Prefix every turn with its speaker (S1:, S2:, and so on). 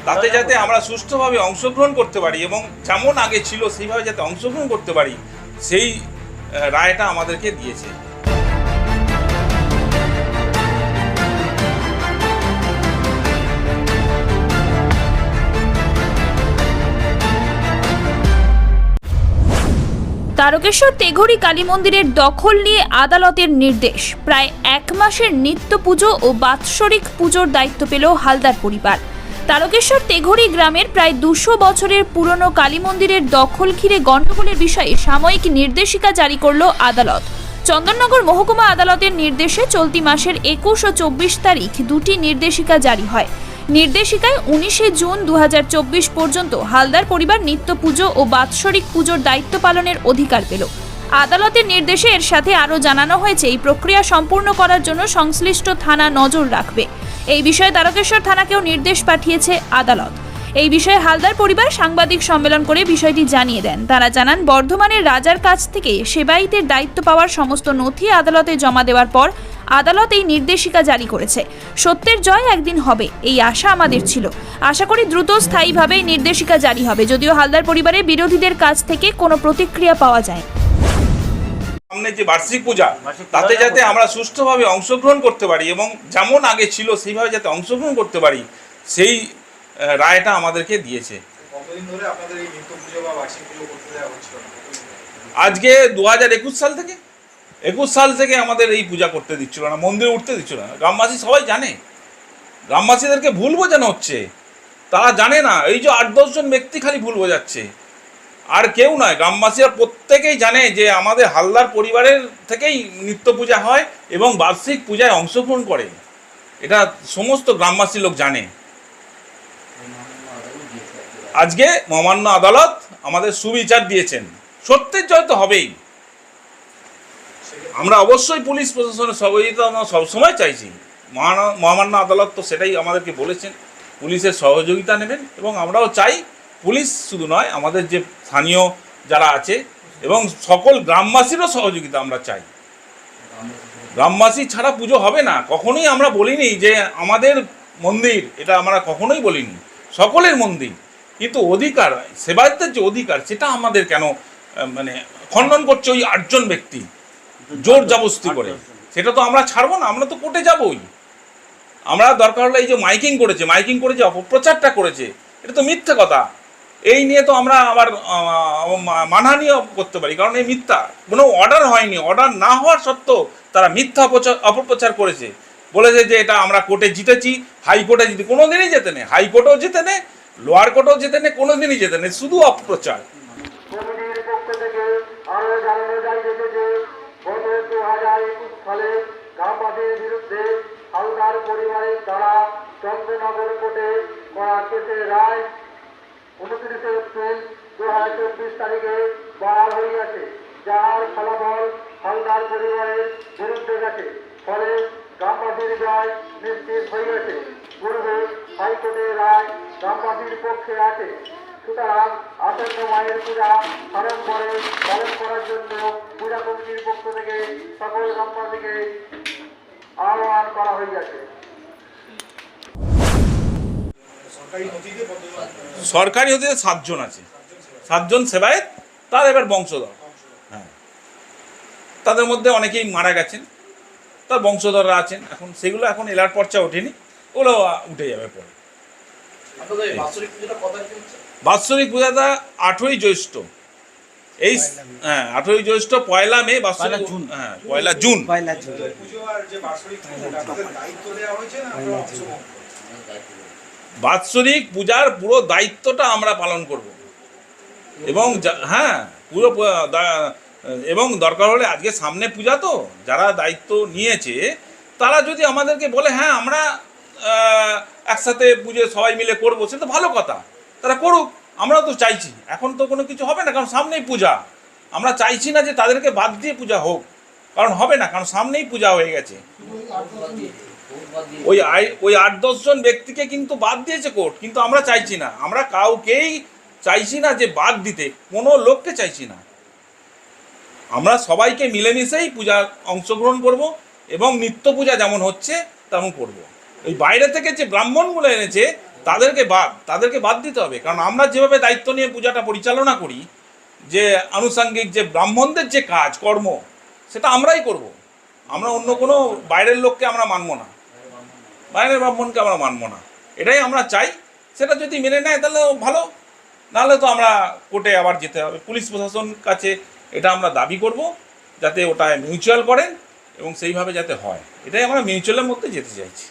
S1: তাতে যাতে আমরা সুষ্ঠুভাবে অংশগ্রহণ করতে পারি এবং যেমন আগে ছিল সেইভাবে যাতে অংশগ্রহণ করতে পারি সেই রায়টা আমাদেরকে দিয়েছে।
S2: তারকেশ্বর তেঘরি কালী মন্দিরের দখল নিয়ে আদালতের নির্দেশ। প্রায় 1 মাসের নিত্য পুজো ও বাৎসরিক পুজোর দায়িত্ব পেল হালদার পরিবার। তারকেশ্বর তেঘরি গ্রামের প্রায় 200 বছরের পুরনো কালী মন্দিরের দখল ঘিরে গণ্ডগোলের বিষয়ে সাময়িক নির্দেশিকা জারি করল আদালত। চন্দননগর মহকুমা আদালতের নির্দেশে চলতি মাসের 21 ও 24 তারিখ দুটি নির্দেশিকা জারি হয়। নির্দেশিকায় 19 জুন 2024 পর্যন্ত হালদার পরিবার নিত্য পুজো ও বাৎসরিক পুজোর দায়িত্ব পালনের অধিকার পেল। আদালতের নির্দেশে এর সাথে আরও জানানো হয়েছে এই প্রক্রিয়া সম্পূর্ণ করার জন্য সংশ্লিষ্ট থানা নজর রাখবে। এই বিষয়ে তারকেশ্বর থানাকেও নির্দেশ পাঠিয়েছে আদালত। এই বিষয়ে হালদার পরিবার সাংবাদিক সম্মেলন করে বিষয়টি জানিয়ে দেন। তারা জানান, বর্ধমানের রাজার কাছ থেকে সেবায়িতের দায়িত্ব পাওয়ার সমস্ত নথি আদালতে জমা দেওয়ার পর আদালত এই নির্দেশিকা জারি করেছে। সত্যের জয় একদিন হবে, এই আশা আমাদের ছিল। আশা করি দ্রুত স্থায়ীভাবে এই নির্দেশিকা জারি হবে, যদিও হালদার পরিবারের বিরোধীদের কাছ থেকে কোনো প্রতিক্রিয়া পাওয়া যায়।
S1: সামনে যে বার্ষিক পূজা, তাতে যাতে আমরা সুষ্ঠুভাবে অংশগ্রহণ করতে পারি এবং যেমন আগে ছিল সেইভাবে যাতে অংশগ্রহণ করতে পারি সেই রায়টা আমাদেরকে দিয়েছে। আজকে 2021 সাল থেকে 21 সাল থেকে আমাদের এই পূজা করতে দিচ্ছিল না, মন্দিরে উঠতে দিচ্ছিল না। গ্রামবাসী সবাই জানে, গ্রামবাসীদেরকে ভুল বোঝানো হচ্ছে, তারা জানে না। এই যে 8-10 জন ব্যক্তি খালি ভুল বোঝাচ্ছে, আর কেউ নয়। গ্রামবাসীরা প্রত্যেকেই জানে যে আমাদের হালদার পরিবারের থেকেই নিত্য পূজা হয় এবং বার্ষিক পূজায় অংশগ্রহণ করে, এটা সমস্ত গ্রামবাসী লোক জানে। আজকে মহামান্য আদালত আমাদের সুবিচার দিয়েছেন, সত্যের জয় তো হবেই। আমরা অবশ্যই পুলিশ প্রশাসনের সহযোগিতা আমরা সবসময় চাইছি। মহামান্য আদালত তো সেটাই আমাদেরকে বলেছেন, পুলিশের সহযোগিতা নেবেন। এবং আমরাও চাই পুলিশ শুধু নয়, আমাদের যে স্থানীয় যারা আছে এবং সকল গ্রামবাসীরও সহযোগিতা আমরা চাই। গ্রামবাসী ছাড়া পুজো হবে না, কখনোই আমরা বলিনি যে আমাদের মন্দির, এটা আমরা কখনোই বলিনি, সকলের মন্দির। কিন্তু অধিকার, সেবায়তের যে অধিকার, সেটা আমাদের কেন মানে খণ্ডন করছে ওই 8 জন ব্যক্তি জোর জবরদস্তি করে? সেটা তো আমরা ছাড়বো না, আমরা তো কোর্টে যাবই। আমরা দরকার হলে এই যে মাইকিং করে যে অপপ্রচারটা করেছে, এটা তো মিথ্যা কথা। এই নিয়ে তো আমরা আবার মানহানিও করতে পারি, কারণ এই মিথ্যা, কোনো অর্ডার হয়নি। অর্ডার না হওয়ার সত্ত্বেও তারা মিথ্যা অপপ্রচার করেছে, বলেছে যে এটা আমরা কোর্টে জিতেছি, হাইকোর্টে জিতে। কোনোদিনই জেতে নেই, হাইকোর্টেও জেতে নেই, লোয়ার কোর্টেও জেতে নেই, কোনোদিনই জেতে নেই, শুধু অপপ্রচার।
S3: কমিটির পক্ষ থেকে আরো জানানো যাইতেছে যে গত 2021 সালে গ্রামবাসীর বিরুদ্ধে হালদার পরিবারের দ্বারা চন্দ্রনগর কোর্টে করা কেসের রায় 29 এপ্রিল 2024 তারিখে বহাল হইয়াছে, যার ফলাফল হালদার পরিবারের বিরুদ্ধে গেছে। ফলে গ্রামবাসীর জয় নিশ্চিত হইয়াছে। পূর্বে হাইকোর্টের রায় গ্রামবাসীর পক্ষে আছে। সুতরাং আসন্ন মায়ের পূজা পালন করার জন্য পূজা কমিটির পক্ষ থেকে সকল গ্রামবাসীকে আহ্বান করা হইয়াছে।
S1: সরকারি হতে 7 জন আছে, 7 জন সেবায়েত, তার এবার বংশধর। হ্যাঁ, তাদের মধ্যে অনেকেই মারা গেছেন, তার বংশধররা আছেন। এখন সেগুলো এখন এলার পর্চা ওঠেনি, ওগুলো উঠে যাবে পরে। বাৎসরিক পূজাটা 8ই জ্যৈষ্ঠ, এই 8ই জ্যৈষ্ঠ, 1 মে, বাৎসরিক, হ্যাঁ 1 জুন। বাৎসরিক পূজার পুরো দায়িত্বটা আমরা পালন করব এবং হ্যাঁ পুরো, এবং দরকার হলে আজকে সামনে পূজা, তো যারা দায়িত্ব নিয়েছে তারা যদি আমাদেরকে বলে হ্যাঁ আমরা একসাথে পুজো সবাই মিলে করবো, সেটা তো ভালো কথা, তারা করুক। আমরা তো চাইছি, এখন তো কোনো কিছু হবে না, কারণ সামনেই পূজা। আমরা চাইছি না যে তাদেরকে বাদ দিয়ে পূজা হোক, কারণ হবে না, কারণ সামনেই পূজা হয়ে গেছে। ওই 8-10 জন ব্যক্তিকে কিন্তু বাদ দিয়েছে কোর্ট, কিন্তু আমরা চাইছি না, আমরা কাউকেই চাইছি না যে বাদ দিতে, কোনো লোককে চাইছি না। আমরা সবাইকে মিলেমিশেই পূজা অংশগ্রহণ করব এবং নিত্য পূজা যেমন হচ্ছে তেমন করব। এই বাইরে থেকে যে ব্রাহ্মণগুলো এনেছে তাদেরকে বাদ দিতে হবে। কারণ আমরা যেভাবে দায়িত্ব নিয়ে পূজাটা পরিচালনা করি, যে আনুষঙ্গিক যে ব্রাহ্মণদের যে কাজ কর্ম, সেটা আমরাই করব। আমরা অন্য কোনো বাইরের লোককে আমরা মানব না, বাইরের ব্রাহ্মণকে আমরা মানব না, এটাই আমরা চাই। সেটা যদি মেনে নেয় তাহলে ভালো, নাহলে তো আমরা কোর্টে আবার যেতে হবে। পুলিশ প্রশাসন কাছে এটা আমরা দাবি করব, যাতে ওটা মিউচুয়াল করেন এবং সেইভাবে যাতে হয়, এটাই আমরা মিউচুয়ালের মধ্যে যেতে চাইছি।